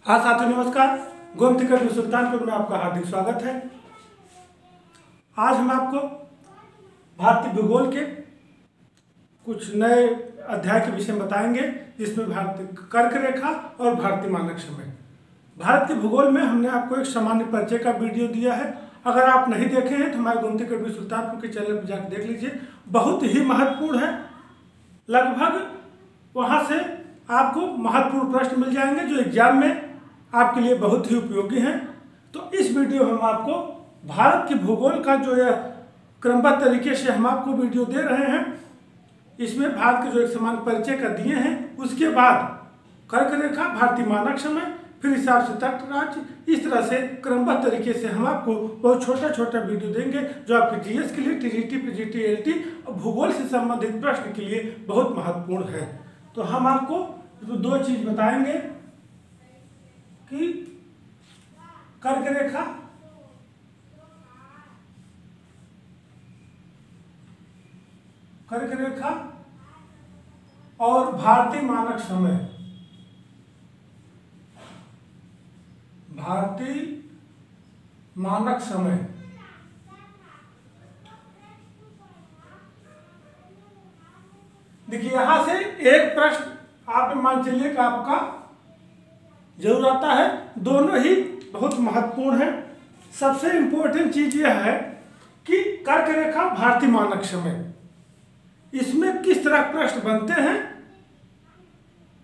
हाँ साथियों नमस्कार। गोमती कबीर सुल्तानपुर में आपका हार्दिक स्वागत है। आज हम आपको भारतीय भूगोल के कुछ नए अध्याय के विषय में बताएंगे, जिसमें भारतीय कर्क रेखा और भारतीय मानक समय। भारत के भूगोल में हमने आपको एक सामान्य परिचय का वीडियो दिया है। अगर आप नहीं देखे हैं तो हमारे गोमती कबीर सुल्तानपुर के चैनल पर जाकर देख लीजिए, बहुत ही महत्वपूर्ण है। लगभग वहाँ से आपको महत्वपूर्ण प्रश्न मिल जाएंगे जो एग्जाम में आपके लिए बहुत ही उपयोगी हैं। तो इस वीडियो में हम आपको भारत के भूगोल का जो है क्रमबद्ध तरीके से हम आपको वीडियो दे रहे हैं। इसमें भारत के जो एक समान परिचय का दिए हैं, उसके बाद कर्क रेखा, भारतीय मानक समय, फिर हिसाब से तट राज्य, इस तरह से क्रमबद्ध तरीके से हम आपको बहुत छोटा छोटा वीडियो देंगे जो आपके जीएस के लिए, टीजीटी, पीजीटी, एलटी और भूगोल से संबंधित प्रश्न के लिए बहुत महत्वपूर्ण है। तो हम आपको दो चीज बताएंगे कि कर्क रेखा और भारतीय मानक समय। देखिए यहां से एक प्रश्न आप मान चलिए कि आपका जरूर आता है। दोनों ही बहुत महत्वपूर्ण है। सबसे इंपॉर्टेंट चीज यह है कि कर्क रेखा, भारतीय मानक समय, इसमें किस तरह प्रश्न बनते हैं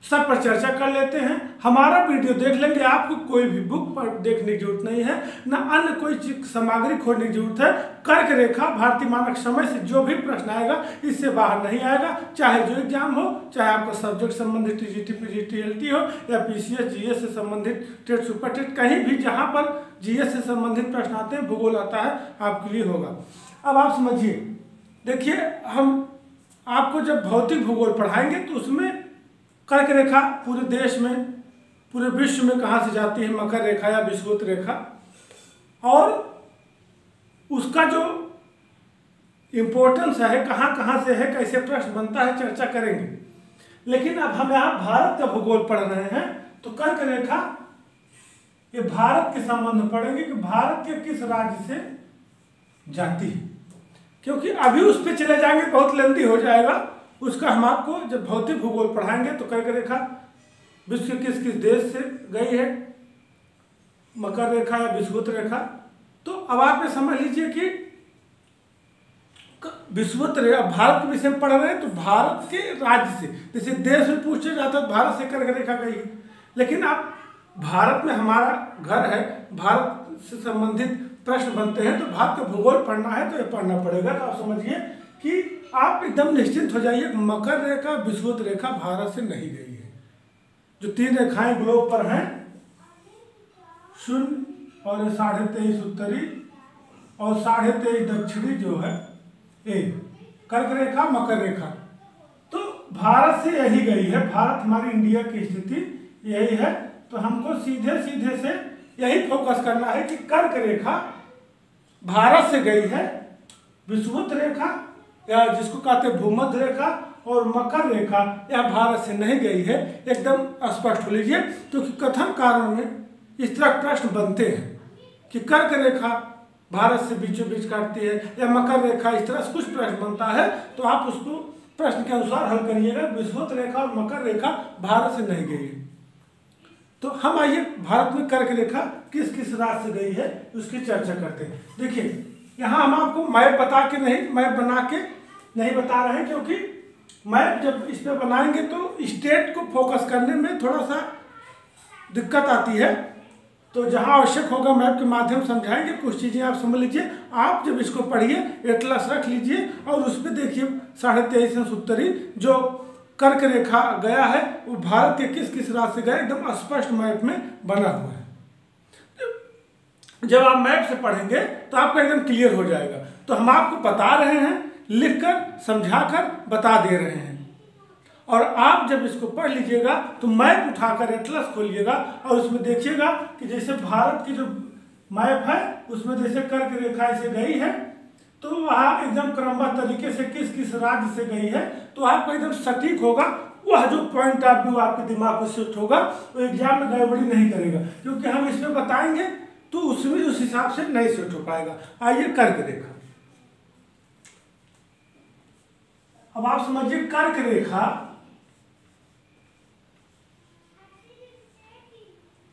सब पर चर्चा कर लेते हैं। हमारा वीडियो देख लेंगे, आपको कोई भी बुक पर देखने की जरूरत नहीं है, ना अन्य कोई सामग्री खोजने की जरूरत है। कर्क रेखा, भारतीय मानक समय से जो भी प्रश्न आएगा इससे बाहर नहीं आएगा। चाहे जो एग्जाम हो, चाहे आपका सब्जेक्ट संबंधित टीजीटी, पीजीटी, एलटी हो या पीसीएस, जीएस से संबंधित, टेट, सुपर टेट, कहीं भी जहां पर जीएस से संबंधित प्रश्न आते हैं, भूगोल आता है, आपके लिए होगा। अब आप समझिए, देखिए हम आपको जब भौतिक भूगोल पढ़ाएंगे तो उसमें कर्क रेखा पूरे देश में, पूरे विश्व में कहाँ से जाती है, मकर रेखा या विषुवत रेखा, और उसका जो इम्पोर्टेंस है, कहाँ कहाँ से है, कैसे प्रश्न बनता है, चर्चा करेंगे। लेकिन अब हम यहाँ भारत का भूगोल पढ़ रहे हैं तो कर्क रेखा ये भारत के संबंध में पढ़ेंगे कि भारत के किस राज्य से जाती है, क्योंकि अभी उस पर चले जाएंगे बहुत लंबी हो जाएगा। उसका हम आपको जब भौतिक भूगोल पढ़ाएंगे तो कर्क रेखा विश्व के किस किस देश से गई है, मकर रेखा या विषुवत रेखा। तो अब आप ये समझ लीजिए कि विषुवत रेखा भारत के विषय में पढ़ रहे हैं तो भारत के राज्य से, जैसे देश में पूछा जाता है भारत से कर्क रेखा गई है, लेकिन आप भारत में हमारा घर है, भारत से संबंधित प्रश्न बनते हैं तो भारत का भूगोल पढ़ना है तो ये पढ़ना पड़ेगा। तो आप समझिए कि आप एकदम निश्चिंत हो जाइए, मकर रेखा, विषुवत रेखा भारत से नहीं गई है। जो तीन रेखाएं ग्लोब पर हैं, 0 और 23.5 उत्तरी और 23.5 दक्षिणी जो है ए, कर्क रेखा, मकर रेखा, तो भारत से यही गई है। भारत, हमारी इंडिया की स्थिति यही है। तो हमको सीधे सीधे से यही फोकस करना है कि कर्क रेखा भारत से गई है, विषुवत रेखा या जिसको कहते हैं भूमध्य रेखा और मकर रेखा यह भारत से नहीं गई है। एकदम स्पष्ट हो लीजिए, क्योंकि कथन कारों में इस तरह प्रश्न बनते हैं कि कर्क रेखा भारत से बीचों बीच काटती है या मकर रेखा, इस तरह से कुछ प्रश्न बनता है। तो आप उसको प्रश्न के अनुसार हल करिएगा। विषुवत रेखा और मकर रेखा भारत से नहीं गई है। तो हम आइए भारत में कर्क रेखा किस किस राज्य से गई है उसकी चर्चा करते हैं। देखिए यहाँ हम आपको मैप बता के नहीं, मैप बना के नहीं बता रहे हैं, क्योंकि मैप जब इस पर बनाएंगे तो स्टेट को फोकस करने में थोड़ा सा दिक्कत आती है। तो जहाँ आवश्यक होगा मैप के माध्यम समझाएंगे, कुछ चीज़ें आप समझ लीजिए। आप जब इसको पढ़िए, एटलस रख लीजिए और उस पर देखिए 23.5 उत्तरी जो कर्क रेखा गया है वो भारत के किस किस राज्य से गया, एकदम स्पष्ट मैप में बना हुआ है। जब आप मैप से पढ़ेंगे तो आपको एकदम क्लियर हो जाएगा। तो हम आपको बता रहे हैं, लिखकर समझाकर बता दे रहे हैं, और आप जब इसको पढ़ लीजिएगा तो मैप उठाकर एटलस खोलिएगा और उसमें देखिएगा कि जैसे भारत की जो मैप है उसमें जैसे कर्क रेखा से गई है तो वहाँ एकदम क्रमबद्ध तरीके से किस किस राज्य से गई है, तो आपको एकदम सटीक होगा वह जो पॉइंट ऑफ व्यू आपके दिमाग में शिफ्ट होगा वो एग्जाम में गड़बड़ी नहीं करेगा, क्योंकि हम इसमें बताएंगे तो उसमें उस हिसाब से नहीं शिफ्ट हो पाएगा। आइए कर्क रेखा। अब आप समझिए कर्क रेखा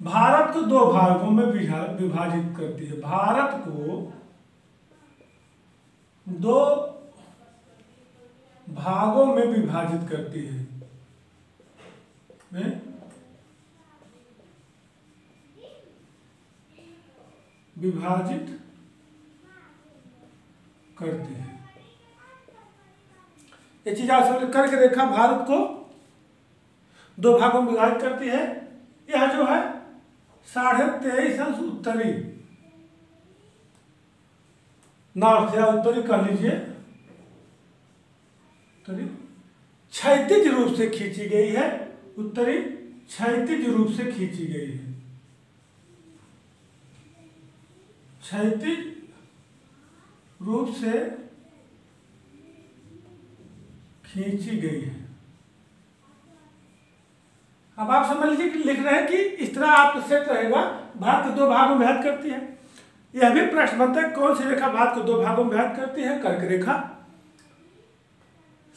भारत को दो भागों में विभाजित करती है। भारत को दो भागों में विभाजित करती है। विभाजित करती है। ये चीज आप समझ, कर्क रेखा भारत को दो भागों में विभाजित करती है। यह जो है 23.5 अंश उत्तरी, नॉर्थ या उत्तरी कह लीजिए, उत्तरी क्षैतिज रूप से खींची गई है। उत्तरी क्षैतिज रूप से खींची गई है। क्षैतिज रूप से खींची गई है। अब आप समझ लीजिए कि लिख रहे हैं कि इस तरह आप सेट रहेगा, भारत को दो भागों में विभाजित करती है। यह भी प्रश्न बनता है कौन सी रेखा भारत को दो भागों में विभाजित करती है? कर्क रेखा।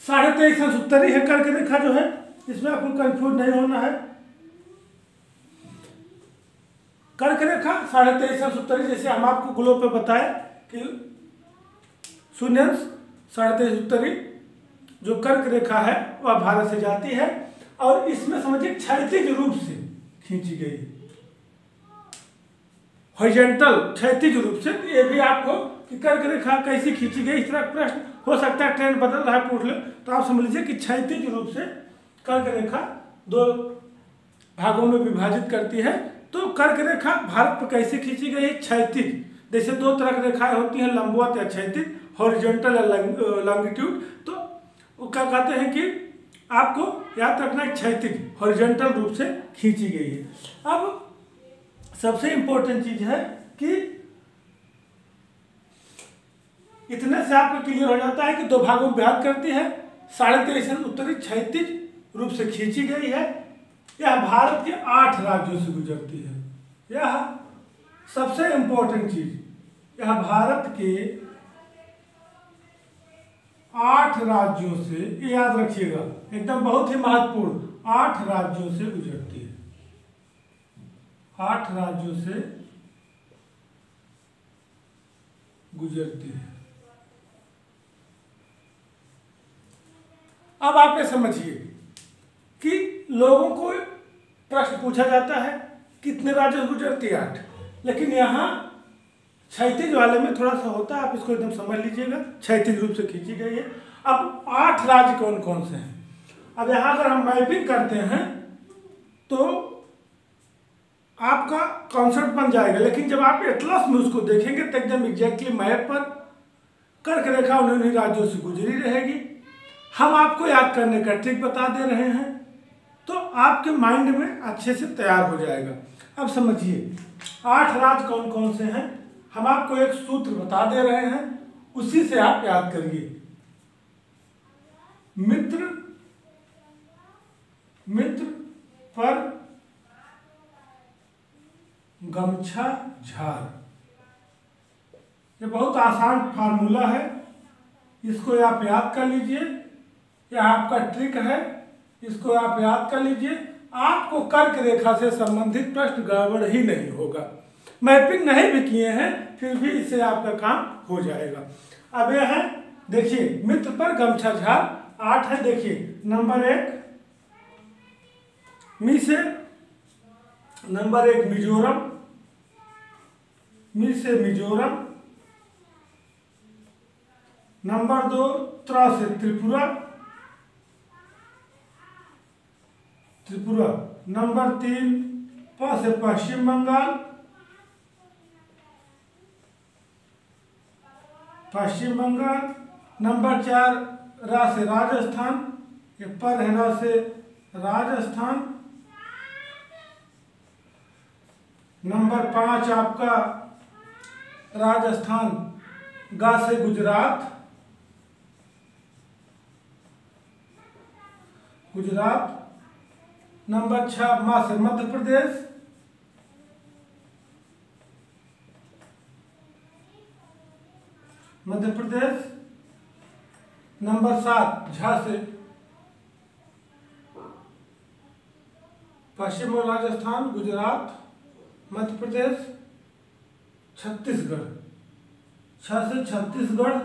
23.5 अंश उत्तरी है कर्क रेखा जो है, इसमें आपको कंफ्यूज नहीं होना है। कर्क रेखा 23.5 अंश उत्तरी, जैसे हम आपको ग्लोब पे बताए कि 0 अंश 23.5 उत्तरी जो कर्क रेखा है वह भारत से जाती है और इसमें समझिए क्षैतिज रूप से खींची गई, हॉरिजॉन्टल क्षैतिज रूप से। ये भी आपको कि कर्क रेखा कैसी खींची गई, इस तरह प्रश्न हो सकता है, ट्रेंड बदल रहा है, पूछ लो तो आप समझ लीजिए कि क्षैतिज रूप से कर्क रेखा दो भागों में विभाजित करती है। तो कर्क रेखा भारत पर कैसे खींची गई है? क्षैतिज। जैसे दो तरह की रेखाएं होती हैं, लंबवत या क्षैतिज, हॉरिजॉन्टल या लॉन्गिट्यूड। तो वो क्या कहते हैं कि आपको याद रखना है क्षैतिज, हॉरिजॉन्टल रूप से खींची गई है। अब सबसे इंपॉर्टेंट चीज है कि इतने से आपको क्लियर हो जाता है कि दो भागों में विभाजित करती है। 23.5 अंश उत्तरी क्षैतिज रूप से खींची गई है। यह भारत के 8 राज्यों से गुजरती है। यह सबसे इंपॉर्टेंट चीज, यह भारत के 8 राज्यों से, ये याद रखिएगा, एकदम बहुत ही महत्वपूर्ण, 8 राज्यों से गुजरती है। 8 राज्यों से गुजरती है। अब आप ये समझिए कि लोगों को प्रश्न पूछा जाता है कितने राज्यों से गुजरती है? 8। लेकिन यहाँ क्षैतिज वाले में थोड़ा सा होता है, आप इसको एकदम समझ लीजिएगा, क्षैतिज रूप से खींची गई है। अब 8 राज्य कौन कौन से हैं? अब यहाँ अगर हम मैपिंग करते हैं तो आपका कॉन्सेप्ट बन जाएगा, लेकिन जब आप एटलस में उसको देखेंगे तो एकदम एग्जैक्टली मैप पर कर्क रेखा उन्हीं राज्यों से गुजरी रहेगी। हम आपको याद करने का ट्रिक बता दे रहे हैं तो आपके माइंड में अच्छे से तैयार हो जाएगा। अब समझिए 8 राज्य कौन कौन से हैं, हम आपको एक सूत्र बता दे रहे हैं, उसी से आप याद करिए। मित्र पर गमछा झार, ये बहुत आसान फार्मूला है, इसको आप याद कर लीजिए। यह आपका ट्रिक है, इसको आप याद कर लीजिए। आपको कर्क रेखा से संबंधित प्रश्न गड़बड़ ही नहीं होगा। मैपिंग नहीं भी किए हैं फिर भी इससे आपका काम हो जाएगा। अब यह है, देखिए मित्र पर गमछा झार 8 है। देखिए नंबर 1 मी से, नंबर 1 मिजोरम, मी से मिजोरम। नंबर 2 त्रा से त्रिपुरा, त्रिपुरा। नंबर 3 प से पश्चिम बंगाल, पश्चिम बंगाल। नंबर 4 रा से राजस्थान, ये पर है रा से राजस्थान। नंबर 5 आपका राजस्थान, गा से गुजरात। गुजरात। नंबर 6 माँ से मध्य प्रदेश। मध्य प्रदेश। नंबर 7 झा से पश्चिम और राजस्थान, गुजरात, मध्य प्रदेश, छत्तीसगढ़। 6 से छत्तीसगढ़।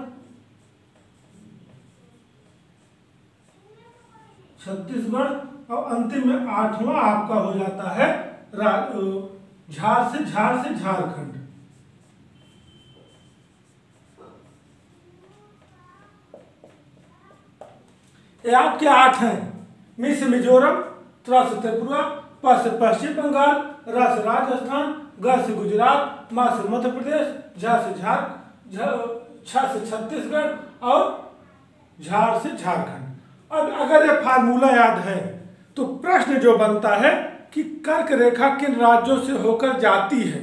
छत्तीसगढ़ और अंतिम में 8वां आपका हो जाता है झार से झारखंड। ये आपके 8 हैं। मी से मिजोरम, त्रा से त्रिपुरा, प से पश्चिम बंगाल, रा से राजस्थान, ग से गुजरात, मा से मध्य प्रदेश, झा से छ से छत्तीसगढ़ और झार से झारखंड। अब अगर ये फार्मूला याद है तो प्रश्न जो बनता है कि कर्क रेखा किन राज्यों से होकर जाती है,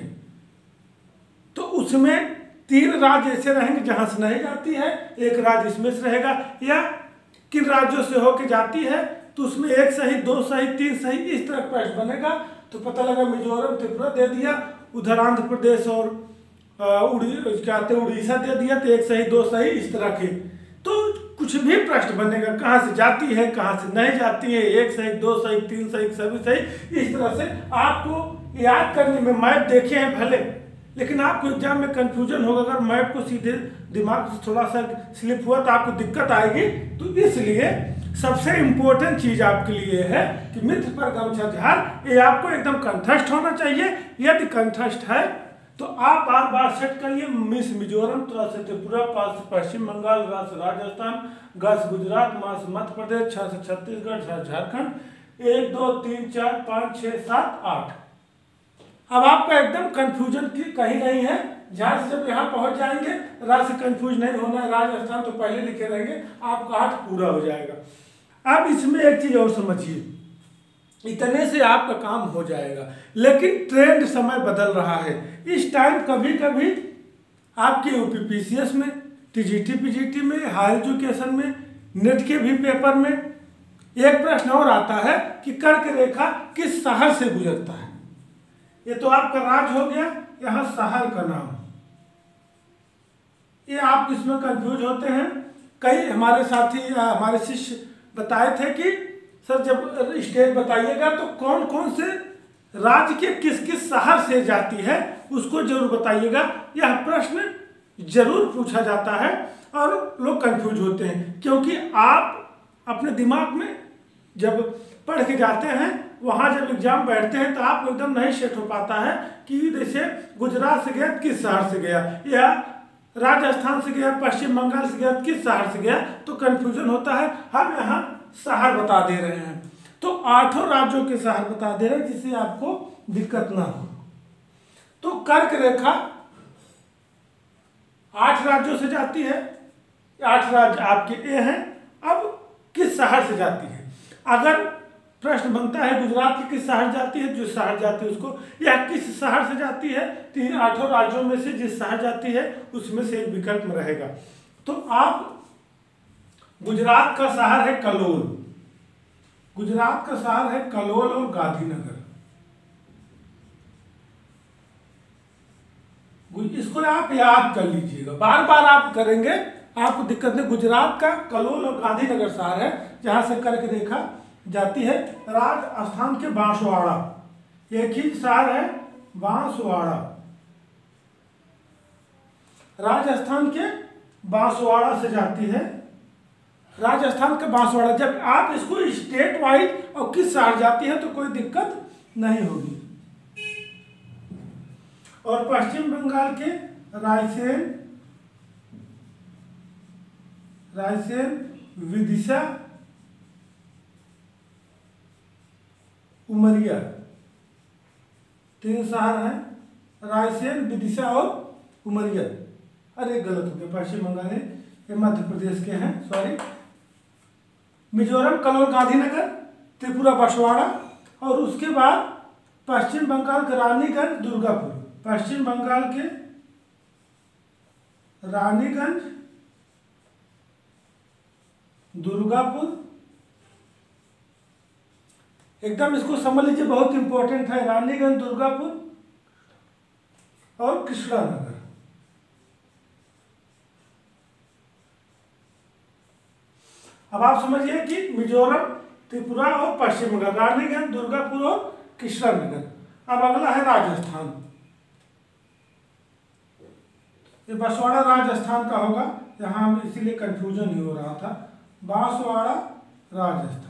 तो उसमें 3 राज्य ऐसे रहेंगे जहां से नहीं जाती है, एक राज्य इसमें से रहेगा। या किन राज्यों से होकर जाती है तो उसमें 1 सही, 2 सही, 3 सही, इस तरह प्रश्न बनेगा। तो पता लगा मिजोरम त्रिपुरा दे दिया, उधर आंध्र प्रदेश और उड़ीसा दे दिया, तो 1 सही 2 सही इस तरह के। तो कुछ भी प्रश्न बनेगा, कहाँ से जाती है, कहाँ से नहीं जाती है, 1 सही, 2 सही, 3 सही, सभी सही। इस तरह से आपको याद करने में, मैप देखे हैं भले, लेकिन आपको एग्जाम में कंफ्यूजन होगा। अगर मैप को सीधे दिमाग से थोड़ा सा स्लिप हुआ तो आपको दिक्कत आएगी। तो इसलिए सबसे इम्पोर्टेंट चीज आपके लिए है कि मित्र पर गमछा झार, ये आपको एकदम कंठस्थ होना चाहिए। यदि कंठस्थ है तो आप बार बार सेट करिए। मिस मिजोरम, त्रा से त्रिपुरा, पा से पश्चिम बंगाल, रा से राजस्थान, ग से गुजरात, मा से मध्य प्रदेश, छ से छत्तीसगढ़, झा झारखंड। 1 2 3 4 5 6 7 8। अब आपका एकदम कंफ्यूजन की कहीं नहीं है। झा से जब यहाँ पहुंच जाएंगे, रा से कंफ्यूज नहीं होना है, राजस्थान तो पहले लिखे रहेंगे, आपका 8 पूरा हो जाएगा। अब इसमें एक चीज और समझिए, इतने से आपका काम हो जाएगा, लेकिन ट्रेंड समय बदल रहा है। इस टाइम कभी कभी आपके यूपीपीसीएस में, टीजीटी पीजीटी में, हायर एजुकेशन में, नेट के भी पेपर में एक प्रश्न और आता है कि कर्क रेखा किस शहर से गुजरता है। ये तो आपका राज्य हो गया, यहाँ शहर का नाम। ये आप इसमें कंफ्यूज होते हैं। कई हमारे साथी या हमारे शिष्य बताए थे कि सर जब स्टेट बताइएगा तो कौन कौन से राज्य के किस किस शहर से जाती है उसको जरूर बताइएगा। यह प्रश्न जरूर पूछा जाता है और लोग कंफ्यूज होते हैं, क्योंकि आप अपने दिमाग में जब पढ़ के जाते हैं, वहाँ जब एग्जाम बैठते हैं तो आपको एकदम नहीं सेट हो पाता है कि जैसे गुजरात से गया किस शहर से गया, या राजस्थान से गया, पश्चिम बंगाल से गया किस शहर से गया, तो कंफ्यूजन होता है। हम यहाँ शहर बता दे रहे हैं, तो 8 राज्यों के शहर बता दे रहे हैं जिससे आपको दिक्कत ना हो। तो कर्क रेखा 8 राज्यों से जाती है, 8 राज्य आपके ए हैं। अब किस शहर से जाती है, अगर प्रश्न बनता है गुजरात की किस शहर जाती है, जो शहर जाती है उसको, या किस शहर से जाती है, 8 राज्यों में से जिस शहर जाती है उसमें से एक विकल्प में रहेगा। तो आप गुजरात का शहर है कलोल, गुजरात का शहर है कलोल और गांधीनगर। इसको आप याद कर लीजिएगा, बार बार आप करेंगे आपको दिक्कत नहीं। गुजरात का कलोल और गांधीनगर शहर है जहां से कर्क रेखा जाती है। राजस्थान के बांसवाड़ा, एक ही शहर है बांसवाड़ा, राजस्थान के बांसवाड़ा से जाती है। राजस्थान का बांसवाड़ा, जब आप इसको स्टेट वाइज और किस शहर जाती है तो कोई दिक्कत नहीं होगी। और पश्चिम बंगाल के रायसेन, विदिशा, उमरिया, 3 शहर हैं, रायसेन, विदिशा और उमरिया। अरे गलत हो गया, पश्चिम बंगाल है, ये मध्य प्रदेश के हैं, सॉरी। मिजोरम कलोल गांधीनगर, त्रिपुरा बसवाड़ा, और उसके बाद पश्चिम बंगाल के रानीगंज दुर्गापुर, पश्चिम बंगाल के रानीगंज दुर्गापुर एकदम इसको समझ लीजिए, बहुत इंपॉर्टेंट है। रानीगंज, दुर्गापुर और कृष्णानगर। अब आप समझिए कि मिजोरम, त्रिपुरा और पश्चिम बंगाल, रानीगंज, दुर्गापुर और कृष्णानगर। अब अगला है राजस्थान। ये बांसवाड़ा राजस्थान का होगा, यहाँ इसीलिए कंफ्यूजन ही हो रहा था। बांसवाड़ा राजस्थान।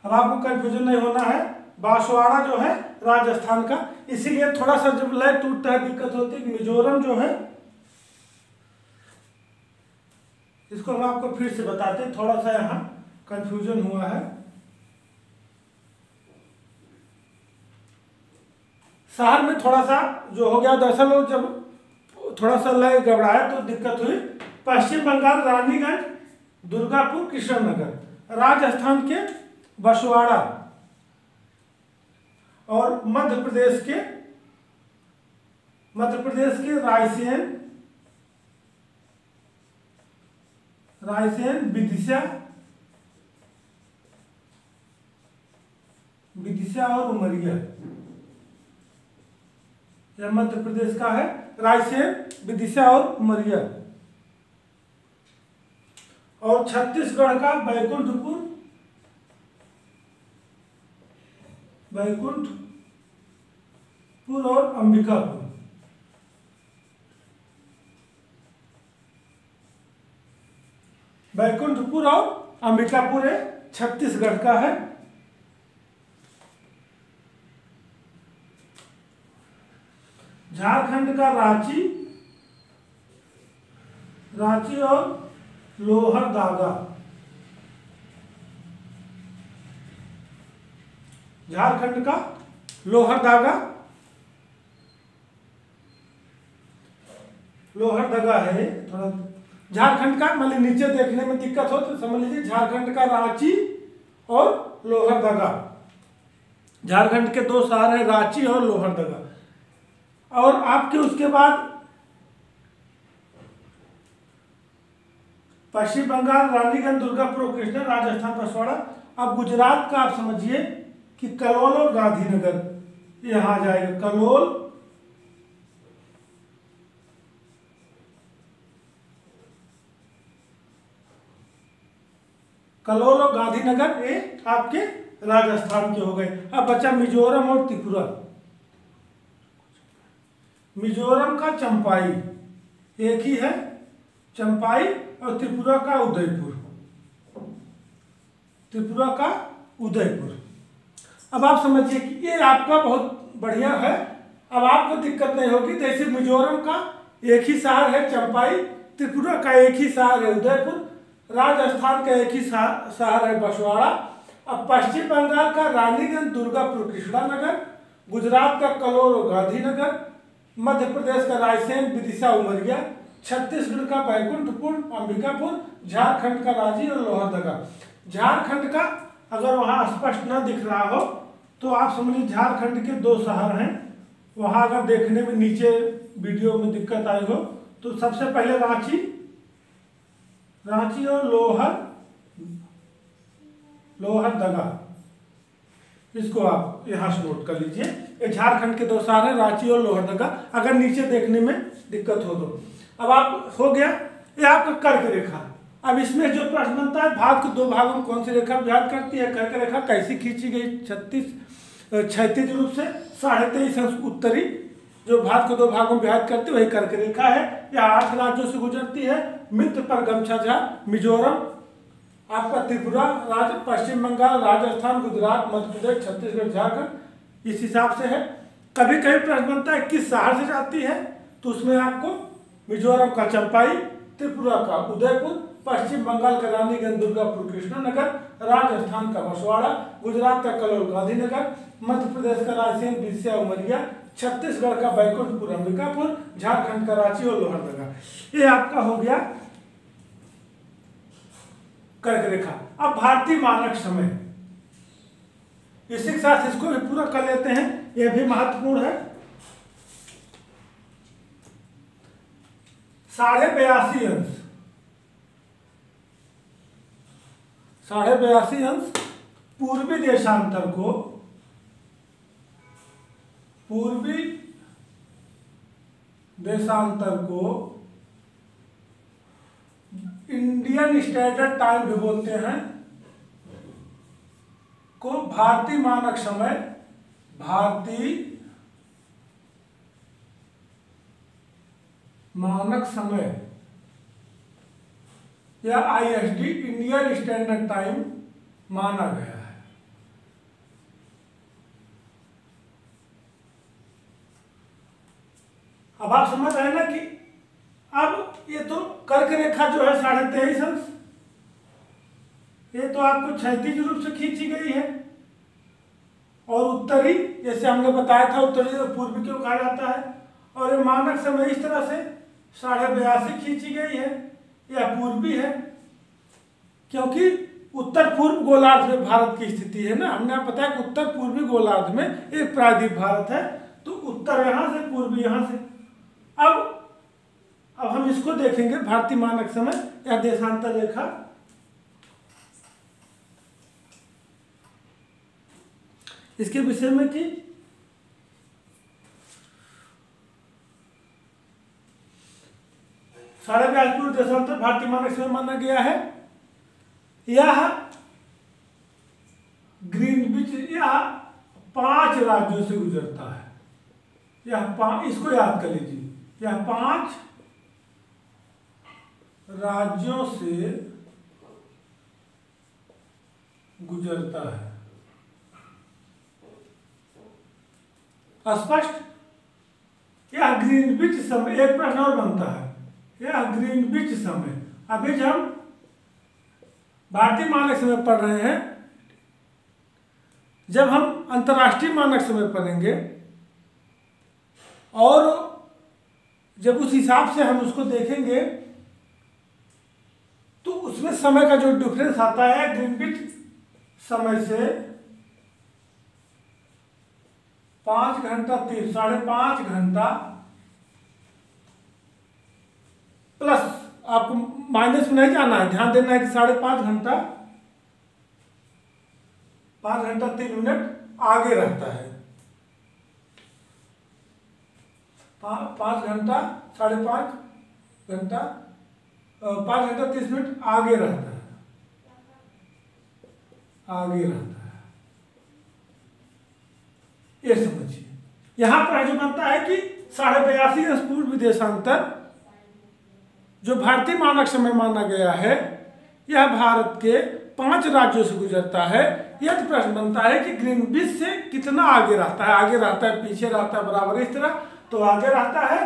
अब आपको कंफ्यूजन नहीं होना है, बांसवाड़ा जो है राजस्थान का, इसीलिए थोड़ा सा जब लय टूटता है दिक्कत होती है। मिजोरम जो है, इसको हम आपको फिर से बताते हैं, थोड़ा सा यहाँ कंफ्यूजन हुआ है। शहर में थोड़ा सा जो हो गया, दरअसल जब थोड़ा सा लय गड़बड़ाया तो दिक्कत हुई। पश्चिम बंगाल रानीगंज, दुर्गापुर, कृष्णनगर। राजस्थान के बांसवाड़ा और मध्य प्रदेश के रायसेन, विदिशा और उमरिया। यह मध्य प्रदेश का है, रायसेन, विदिशा और उमरिया। और छत्तीसगढ़ का बैकुंठपुर और अंबिकापुर। बैकुंठपुर और अंबिकापुर है, छत्तीसगढ़ का है। झारखंड का रांची और लोहरदगा। झारखंड का लोहरदगा है थोड़ा। झारखंड का मतलब नीचे देखने में दिक्कत हो तो समझ लीजिए, झारखंड का रांची और लोहरदगा। झारखंड के दो शहर है, रांची और लोहरदगा। और आपके उसके बाद पश्चिम बंगाल रानीगंज, दुर्गापुर, कृष्ण, राजस्थान बांसवाड़ा। अब गुजरात का आप समझिए कि कलोल और गांधीनगर यहाँ आ जाएगा। कलोल और गांधीनगर ये आपके राजस्थान के हो गए। अब बचा मिजोरम और त्रिपुरा। मिजोरम का चंपाई एक ही है, चंपाई, और त्रिपुरा का उदयपुर। अब आप समझिए कि ये आपका बहुत बढ़िया है। अब आपको दिक्कत नहीं होगी। जैसे मिजोरम का एक ही शहर है चंपाई, त्रिपुरा का एक ही शहर है उदयपुर, राजस्थान का एक ही शहर है बांसवाड़ा। अब पश्चिम बंगाल का रानीगंज, दुर्गापुर, कृष्णानगर, गुजरात का कलोल और गांधीनगर, मध्य प्रदेश का रायसेन, विदिशा, उमरिया, छत्तीसगढ़ का बैकुंठपुर, अंबिकापुर, झारखंड का रांची और लोहरदगा। झारखंड का अगर वहाँ स्पष्ट न दिख रहा हो तो आप समझिए झारखंड के दो शहर हैं। वहाँ अगर देखने में नीचे वीडियो में दिक्कत आई हो तो सबसे पहले रांची और लोहरदगा, इसको आप यहाँ से नोट कर लीजिए। ये झारखंड के दो शहर हैं, रांची और लोहरदगा, अगर नीचे देखने में दिक्कत हो तो। अब आप हो गया ये आपका कर्क रेखा। अब इसमें जो प्रश्न बनता है, भारत को दो भागों में कौन सी रेखा विभाजित करती है? कर्क रेखा कैसी खींची गई? क्षैतिज रूप से 23.5 उत्तरी, जो भारत को दो भागों में विभाजित करती है वही कर्क रेखा है। यह 8 राज्यों से गुजरती है। मित्र पर गमछा झाड़, मिजोरम, आपका त्रिपुरा, पश्चिम बंगाल, राजस्थान, गुजरात, मध्य प्रदेश, छत्तीसगढ़, झारखंड, इस हिसाब से है। कभी कभी प्रश्न बनता है किस शहर से जाती है, तो उसमें आपको मिजोरम का चंपाई, त्रिपुरा का उदयपुर, पश्चिम बंगाल का रानीगंज, दुर्गापुर, कृष्णनगर, राजस्थान का बांसवाड़ा, गुजरात का कलोल, गांधीनगर, मध्य प्रदेश का रायसेन, विदिशा, उमरिया, छत्तीसगढ़ का बैकुंठपुर, अंबिकापुर, झारखंड का रांची और लोहरदगा। ये आपका हो गया कर्क रेखा। अब भारतीय मानक समय, इसी के साथ इसको भी पूरा कर लेते हैं, यह भी महत्वपूर्ण है। 82.5 अंश, 82.5 पूर्वी देशांतर को, पूर्वी देशांतर को इंडियन स्टैंडर्ड टाइम भी बोलते हैं, को भारतीय मानक समय, भारतीय मानक समय या IST इंडियन स्टैंडर्ड टाइम माना गया है। अब आप समझ रहे हैं ना कि अब ये तो कर्क रेखा जो है 23.5 अंश, ये तो आपको क्षैतिज रूप से खींची गई है, और उत्तरी जैसे हमने बताया था उत्तरी और पूर्वी क्यों कहा जाता है, और ये मानक समय इस तरह से 82.5 खींची गई है, यह पूर्वी है, क्योंकि उत्तर पूर्व गोलार्ध में भारत की स्थिति है ना। हमने बताया कि उत्तर पूर्वी गोलार्ध में एक प्रायद्वीप भारत है, तो उत्तर यहां से, पूर्वी यहां से। अब हम इसको देखेंगे भारतीय मानक समय या देशांतर रेखा। इसके विषय में कि साढ़े 82 देशांतर भारतीय मानक समय माना गया है। यह ग्रीनविच, यह 5 राज्यों से गुजरता है। इसको याद कर लीजिए, यह 5 राज्यों से गुजरता है। स्पष्ट? यह ग्रीनविच समय, एक प्रश्न और बनता है, यह ग्रीनविच समय। अभी जब हम भारतीय मानक समय पढ़ रहे हैं, जब हम अंतर्राष्ट्रीय मानक समय पढ़ेंगे और जब उस हिसाब से हम उसको देखेंगे तो उसमें समय का जो डिफरेंस आता है ग्रीनविच समय से 5 घंटा 5.5 घंटा प्लस, आपको माइनस में नहीं जाना है, ध्यान देना है कि 5.5 घंटा 5 घंटा 3 मिनट आगे रहता है। 5 घंटा 5.5 घंटा 5 घंटा 30 मिनट आगे रहता है, आगे रहता है, ये समझिए। यहां पर जो बनता है कि 82.5 अंश पूर्वी देशांतर जो भारतीय मानक समय माना गया है, यह भारत के 5 राज्यों से गुजरता है। यह प्रश्न बनता है कि ग्रीनविच से कितना आगे रहता है, आगे रहता है, पीछे रहता है, बराबर, इस तरह, तो आगे रहता है,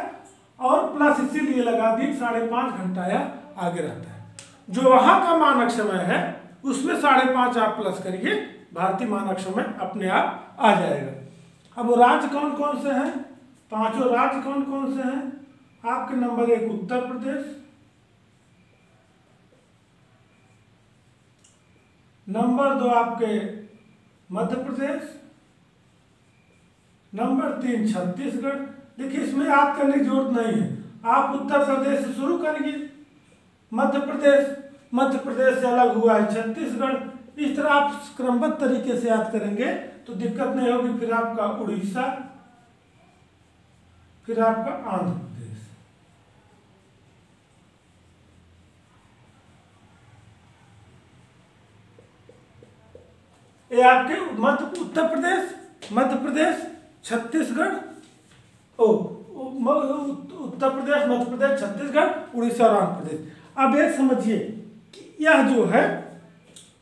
और प्लस इसीलिए लगा दी 5.5 घंटा या आगे रहता है। जो वहां का मानक समय है उसमें 5.5 आप प्लस करिए, भारतीय मानक समय अपने आप आ जाएगा। अब वो राज्य कौन कौन से हैं, 5 राज्य कौन कौन से हैं? आपके नंबर 1 उत्तर प्रदेश, नंबर 2 आपके मध्य प्रदेश, नंबर 3 छत्तीसगढ़। देखिए इसमें याद करने की जरूरत नहीं है, आप उत्तर प्रदेश से शुरू करिए, मध्य प्रदेश से अलग हुआ है छत्तीसगढ़। इस तरह आप क्रमबद्ध तरीके से याद करेंगे तो दिक्कत नहीं होगी। फिर आपका उड़ीसा, फिर आपका आंध्र प्रदेश। ये आपके उत्तर प्रदेश, मध्य प्रदेश, छत्तीसगढ़, उत्तर प्रदेश, मध्य प्रदेश, छत्तीसगढ़, उड़ीसा और आंध्र प्रदेश। अब ये समझिए कि यह जो है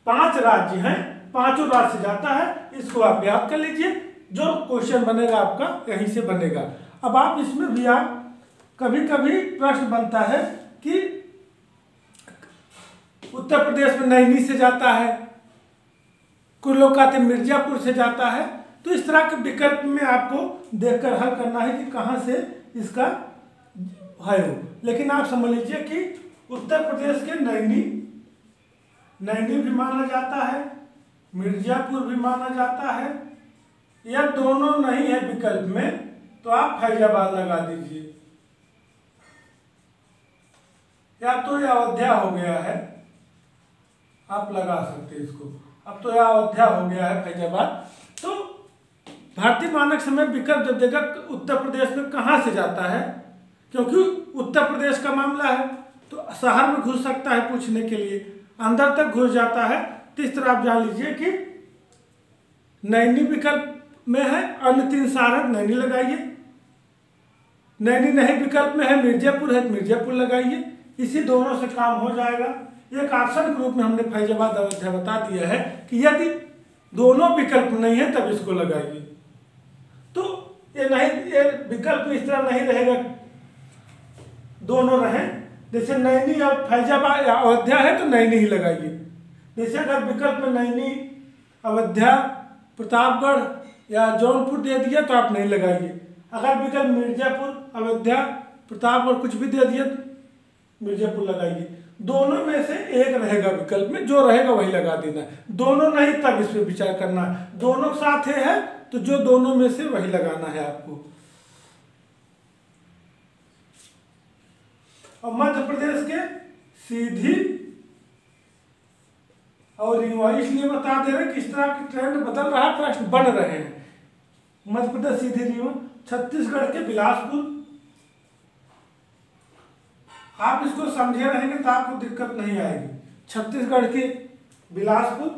5 राज्य हैं, 5 राज्य से जाता है, इसको आप याद कर लीजिए। जो क्वेश्चन बनेगा आपका यहीं से बनेगा। अब आप इसमें भी आप कभी कभी प्रश्न बनता है कि उत्तर प्रदेश में नैनी से जाता है, कुछ लोग कहते हैं मिर्जापुर से जाता है, तो इस तरह के विकल्प में आपको देखकर हल करना है कि कहाँ से इसका है वो। लेकिन आप समझ लीजिए कि उत्तर प्रदेश के नैनी भी माना जाता है, मिर्जापुर भी माना जाता है, या दोनों नहीं है विकल्प में तो आप फैजाबाद लगा दीजिए, या तो ये अयोध्या हो गया है, आप लगा सकते हैं इसको। अब तो यह अयोध्या हो गया है फैजाबाद। तो भारतीय मानक समय विकल्प जब देगा उत्तर प्रदेश में कहाँ से जाता है, क्योंकि उत्तर प्रदेश का मामला है तो शहर में घुस सकता है पूछने के लिए, अंदर तक घुस जाता है। तो इस तरह आप जान लीजिए कि नैनी विकल्प में है, अन्य 3 शहर है, नैनी लगाइए। नैनी नहीं विकल्प में है, मिर्जापुर है तो मिर्जापुर लगाइए। इसी दोनों से काम हो जाएगा। एक ऑप्शन ग्रुप में हमने फैजाबाद अयोध्या बता दिया है कि यदि दोनों विकल्प नहीं है तब इसको लगाइए। तो ये नहीं, ये विकल्प इस तरह नहीं रहेगा, दोनों रहे। जैसे नैनी और फैजाबाद या अयोध्या है तो नैनी ही लगाइए। जैसे अगर विकल्प में नैनी, अयोध्या, प्रतापगढ़ या जौनपुर दे दिया तो आप नहीं लगाइए। अगर विकल्प मिर्जापुर, अयोध्या, प्रतापगढ़ कुछ भी दे दिया तो मिर्जापुर लगाइए। दोनों में से एक रहेगा विकल्प में, जो रहेगा वही लगा देना है। दोनों नहीं तब इस पर विचार करना है। दोनों साथ है तो जो दोनों में से वही लगाना है आपको। और मध्य प्रदेश के सीधी और रीवा, इसलिए बता दे रहे हैं किस तरह की ट्रेंड बदल रहा है, प्रश्न बन रहे हैं। मध्य प्रदेश सीधी रीवा, छत्तीसगढ़ के बिलासपुर। आप इसको समझे रहेंगे तो आपको दिक्कत नहीं आएगी। छत्तीसगढ़ के बिलासपुर,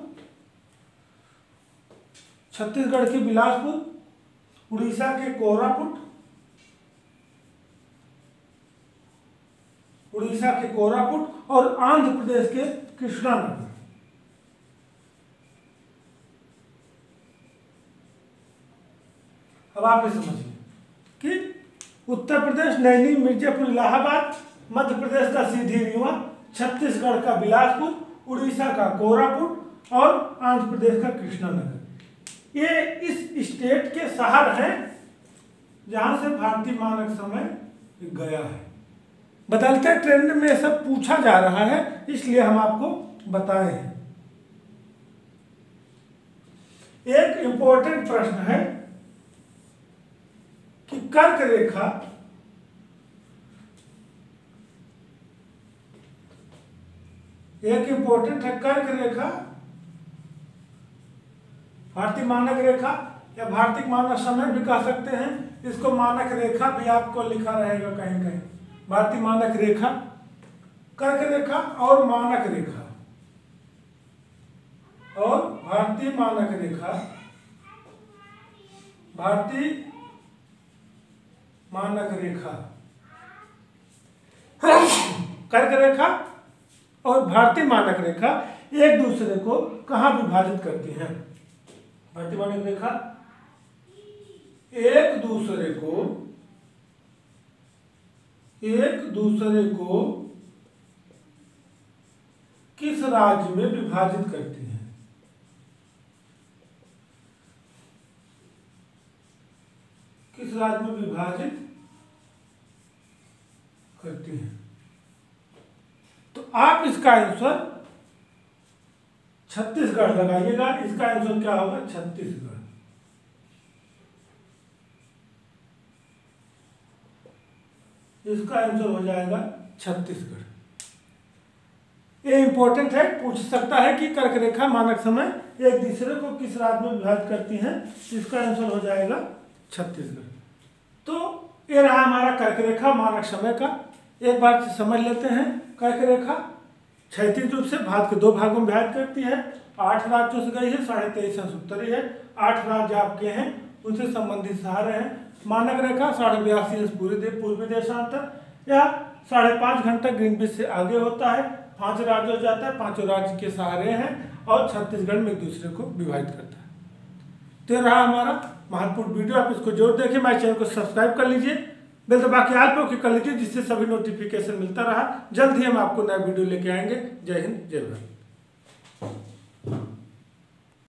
छत्तीसगढ़ के बिलासपुर, उड़ीसा के कोरापुट, उड़ीसा के कोरापुट और आंध्र प्रदेश के कृष्णानगर। अब आप ये समझिए कि उत्तर प्रदेश नैनी, मिर्जापुर, इलाहाबाद, मध्य प्रदेश का सीधी रीवा, छत्तीसगढ़ का बिलासपुर, उड़ीसा का कोरापुट और आंध्र प्रदेश का कृष्णानगर। ये इस स्टेट के शहर हैं जहां से भारतीय मानक समय गया है। बदलते ट्रेंड में सब पूछा जा रहा है, इसलिए हम आपको बताए हैं। एक इंपॉर्टेंट प्रश्न है कि कर्क रेखा कर्क रेखा भारतीय मानक रेखा या भारतीय मानक समय भी कह सकते हैं। इसको मानक रेखा भी आपको लिखा रहेगा कहीं कहीं। भारतीय मानक रेखा, कर्क रेखा और मानक रेखा, और भारतीय मानक रेखा, भारतीय मानक रेखा, कर्क रेखा और भारतीय मानक रेखा एक दूसरे को कहाँ विभाजित करती हैं? भारतीय मानक रेखा एक दूसरे को किस राज्य में विभाजित करती हैं? किस राज्य में विभाजित करती हैं? तो आप इसका आंसर छत्तीसगढ़ लगाइएगा। इसका आंसर क्या होगा? छत्तीसगढ़। इसका आंसर हो जाएगा छत्तीसगढ़। ये इंपॉर्टेंट है, पूछ सकता है कि कर्क रेखा मानक समय एक दूसरे को किस राज्य में विभाजित करती हैं। इसका आंसर हो जाएगा छत्तीसगढ़। तो ये रहा हमारा कर्क रेखा मानक समय का। एक बार से समझ लेते हैं। कर्क रेखा क्षैतिज रूप से भारत के 2 भागों में विभाजित करती है। 8 राज्यों से गई है, 23.5 अंश उत्तरी है। 8 राज्य आपके हैं, उनसे संबंधित शहर हैं। मानक रेखा 82.5 अंश पूर्वी देशांतर या 5.5 घंटा ग्रीनविच से आगे होता है। 5 राज्यों जाता है, 5 राज्य के सहारे हैं और छत्तीसगढ़ में एक दूसरे को विभाजित करता है। तो रहा हमारा महत्वपूर्ण वीडियो। आप इसको जरूर देखिए। हमारे चैनल को सब्सक्राइब कर लीजिए, बेल दबा के आल पे ओके कर लीजिए, जिससे सभी नोटिफिकेशन मिलता रहा। जल्द ही हम आपको नया वीडियो लेके आएंगे। जय हिंद, जय भारत।